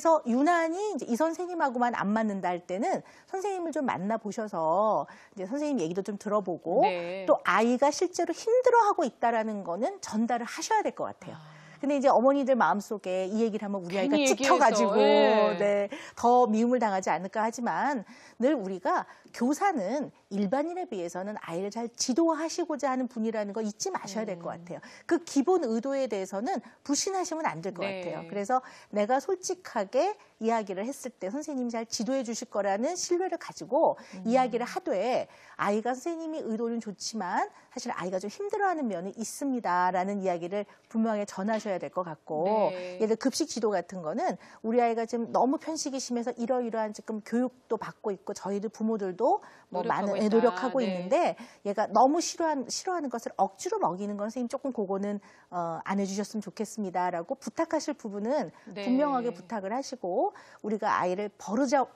그래서 유난히 이제 이 선생님하고만 안 맞는다 할 때는 선생님을 좀 만나보셔서 이제 선생님 얘기도 좀 들어보고 네. 또 아이가 실제로 힘들어하고 있다라는 거는 전달을 하셔야 될 것 같아요. 근데 이제 어머니들 마음속에 이 얘기를 하면 우리 아이가 찍혀가지고 네, 더 미움을 당하지 않을까 하지만 늘 우리가 교사는 일반인에 비해서는 아이를 잘 지도하시고자 하는 분이라는 거 잊지 마셔야 될 것 같아요. 그 기본 의도에 대해서는 불신하시면 안 될 것 같아요. 그래서 내가 솔직하게 이야기를 했을 때 선생님이 잘 지도해 주실 거라는 신뢰를 가지고 이야기를 하되 아이가 선생님이 의도는 좋지만 사실 아이가 좀 힘들어하는 면이 있습니다라는 이야기를 분명히 전하셔야 될 것 같고 예를 들어 급식 지도 같은 거는 우리 아이가 지금 너무 편식이 심해서 이러이러한 지금 교육도 받고 있고 저희들 부모들도 뭐 많은 노력하고 있는데 얘가 너무 싫어하는 것을 억지로 먹이는 건 선생님 조금 그거는 안 해주셨으면 좋겠습니다라고 부탁하실 부분은 분명하게 부탁을 하시고 우리가 아이를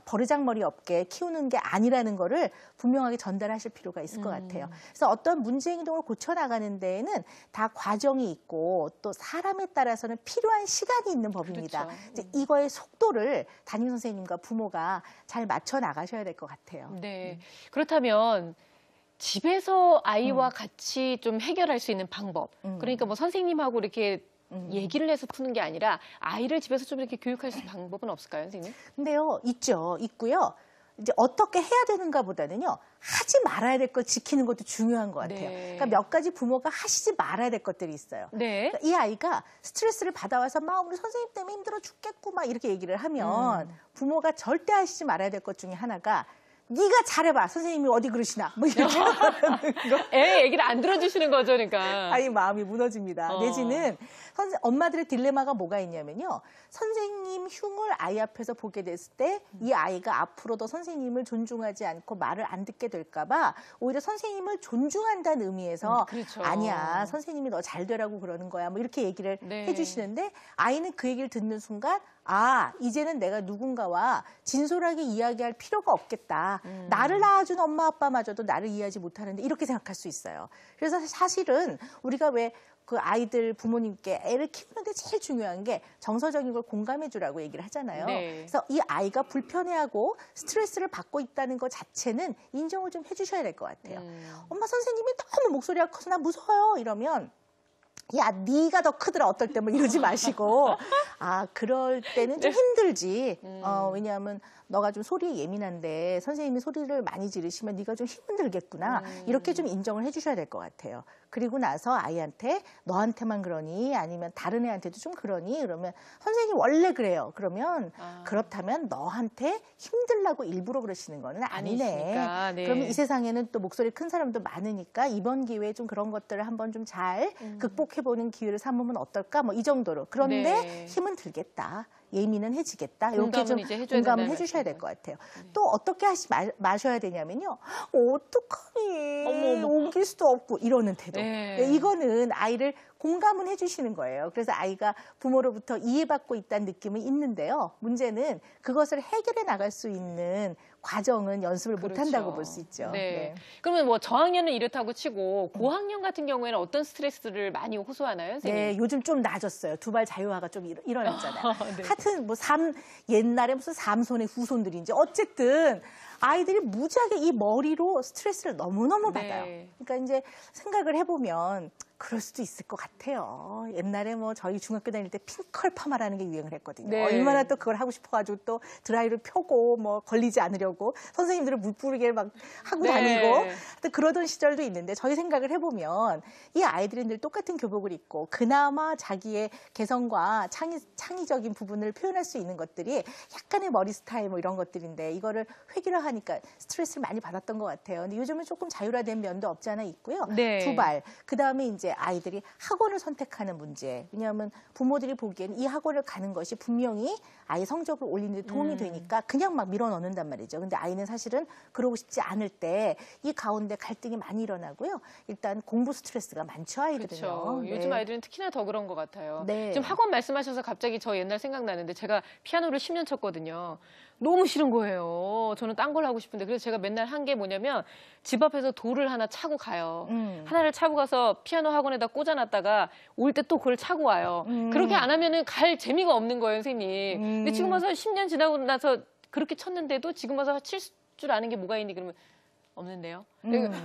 버르장머리 없게 키우는 게 아니라는 거를 분명하게 전달하실 필요가 있을 것 같아요. 그래서 어떤 문제 행동을 고쳐나가는 데에는 다 과정이 있고 또 사람에 따라서는 필요한 시간이 있는 법입니다. 이제 이거의 속도를 담임 선생님과 부모가 잘 맞춰 나가셔야 될 것 같아요. 네. 그렇다면 집에서 아이와 같이 좀 해결할 수 있는 방법. 그러니까 뭐 선생님하고 이렇게 얘기를 해서 푸는 게 아니라 아이를 집에서 좀 이렇게 교육할 수 있는 방법은 없을까요, 선생님? 근데요, 있고요. 이제 어떻게 해야 되는가 보다는요, 하지 말아야 될 것 지키는 것도 중요한 것 같아요. 그러니까 몇 가지 부모가 하시지 말아야 될 것들이 있어요. 그러니까 이 아이가 스트레스를 받아와서 막 우리 선생님 때문에 힘들어 죽겠고 막 이렇게 얘기를 하면 부모가 절대 하시지 말아야 될 것 중에 하나가 네가 잘해봐. 선생님이 어디 그러시나. 뭐 이렇게 애 얘기를 안 들어주시는 거죠, 그러니까. 아이 마음이 무너집니다. 내지는 엄마들의 딜레마가 뭐가 있냐면요. 선생님 흉을 아이 앞에서 보게 됐을 때 이 아이가 앞으로도 선생님을 존중하지 않고 말을 안 듣게 될까 봐 오히려 선생님을 존중한다는 의미에서 아니야. 선생님이 너 잘 되라고 그러는 거야. 뭐 이렇게 얘기를 해주시는데 아이는 그 얘기를 듣는 순간 아, 이제는 내가 누군가와 진솔하게 이야기할 필요가 없겠다. 나를 낳아준 엄마 아빠마저도 나를 이해하지 못하는데 이렇게 생각할 수 있어요. 그래서 사실은 우리가 왜 그 아이들 부모님께 애를 키우는데 제일 중요한 게 정서적인 걸 공감해 주라고 얘기를 하잖아요. 그래서 이 아이가 불편해하고 스트레스를 받고 있다는 것 자체는 인정을 좀 해주셔야 될 것 같아요. 엄마 선생님이 너무 목소리가 커서 나 무서워요 이러면 야, 네가 더 크더라 어떨 때 뭐 이러지 마시고 아, 그럴 때는 좀 힘들지. 왜냐하면 너가 좀 소리에 예민한데 선생님이 소리를 많이 지르시면 네가 좀 힘은 들겠구나. 이렇게 좀 인정을 해주셔야 될 것 같아요. 그리고 나서 아이한테 너한테만 그러니 아니면 다른 애한테도 좀 그러니 그러면 선생님 원래 그래요. 그러면 그렇다면 너한테 힘들라고 일부러 그러시는 거는 아니네. 그러면 이 세상에는 또 목소리 큰 사람도 많으니까 이번 기회에 좀 그런 것들을 한번 좀 잘 극복해보는 기회를 삼으면 어떨까? 뭐 이 정도로. 그런데 힘은 들겠다. 예민은 해지겠다. 이렇게 좀 공감을 해주셔야 될 것 같아요. 또 어떻게 마셔야 되냐면요. 어떡하니. 옮길 수도 없고 이러는 태도. 이거는 아이를 공감은 해주시는 거예요. 그래서 아이가 부모로부터 이해받고 있다는 느낌은 있는데요. 문제는 그것을 해결해 나갈 수 있는 과정은 연습을 못한다고 볼 수 있죠. 그러면 뭐 저학년은 이렇다고 치고 고학년 같은 경우에는 어떤 스트레스를 많이 호소하나요, 선생님? 네, 요즘 좀 낮았어요. 두발 자유화가 좀 일어났잖아요. 하여튼 뭐 옛날에 무슨 삼손의 후손들인지 어쨌든 아이들이 무지하게 이 머리로 스트레스를 너무너무 받아요. 그러니까 이제 생각을 해보면 그럴 수도 있을 것 같아요. 옛날에 뭐 저희 중학교 다닐 때 핑컬 파마라는 게 유행을 했거든요. 얼마나 또 그걸 하고 싶어가지고 또 드라이를 펴고 뭐 걸리지 않으려고 선생님들은 물뿌리게 막 하고 다니고 또 그러던 시절도 있는데 저희 생각을 해보면 이 아이들이 늘 똑같은 교복을 입고 그나마 자기의 개성과 창의적인 부분을 표현할 수 있는 것들이 약간의 머리 스타일 뭐 이런 것들인데 이거를 획일화하니까 스트레스를 많이 받았던 것 같아요. 근데 요즘은 조금 자율화된 면도 없지 않아 있고요. 두발. 그다음에 이제 아이들이 학원을 선택하는 문제. 왜냐하면 부모들이 보기에는 이 학원을 가는 것이 분명히 아이 성적을 올리는 데 도움이 되니까 그냥 막 밀어넣는단 말이죠. 근데 아이는 사실은 그러고 싶지 않을 때 이 가운데 갈등이 많이 일어나고요. 일단 공부 스트레스가 많죠, 아이들은요. 요즘 아이들은 특히나 더 그런 것 같아요. 지금 학원 말씀하셔서 갑자기 저 옛날 생각나는데 제가 피아노를 10년 쳤거든요. 너무 싫은 거예요. 저는 딴 걸 하고 싶은데 그래서 제가 맨날 한 게 뭐냐면 집 앞에서 돌을 하나 차고 가요. 하나를 차고 가서 피아노 학원에다 꽂아놨다가 올 때 또 그걸 차고 와요. 그렇게 안 하면은 갈 재미가 없는 거예요, 선생님. 근데 지금 와서 10년 지나고 나서 그렇게 쳤는데도 지금 와서 칠 줄 아는 게 뭐가 있니? 그러면 없는데요.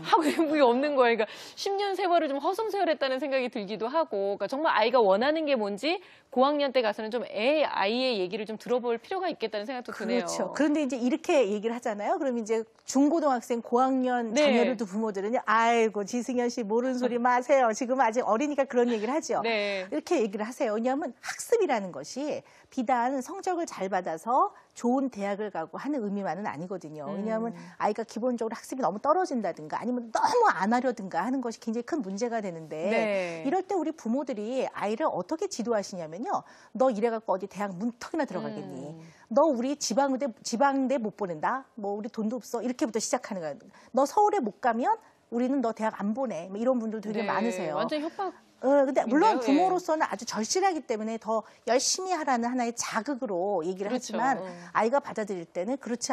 하고 싶은 게 없는 거예요. 그러니까 10년 세월을 좀 허송세월했다는 생각이 들기도 하고, 그러니까 정말 아이가 원하는 게 뭔지 고학년 때 가서는 좀 아이의 얘기를 좀 들어볼 필요가 있겠다는 생각도 드네요. 그렇죠. 그런데 이제 이렇게 얘기를 하잖아요. 그럼 이제 중고등학생 고학년 네. 자녀를 둔 부모들은요, 아이고 지승현 씨 모르는 소리 마세요. 지금 아직 어리니까 그런 얘기를 하죠. 네. 이렇게 얘기를 하세요. 왜냐하면 학습이라는 것이 비단 성적을 잘 받아서 좋은 대학을 가고 하는 의미만은 아니거든요. 왜냐하면 아이가 기본적으로 학습이 너무 떨어진다든가 아니면 너무 안 하려든가 하는 것이 굉장히 큰 문제가 되는데 네. 이럴 때 우리 부모들이 아이를 어떻게 지도하시냐면요. 너 이래갖고 어디 대학 문턱이나 들어가겠니? 너 우리 지방대 못 보낸다? 뭐 우리 돈도 없어? 이렇게부터 시작하는 거야. 너 서울에 못 가면 우리는 너 대학 안 보내. 뭐 이런 분들 되게 네. 많으세요. 완전 협박. 근데 물론 예. 부모로서는 아주 절실하기 때문에 더 열심히 하라는 하나의 자극으로 얘기를 그렇죠. 하지만 아이가 받아들일 때는 그렇지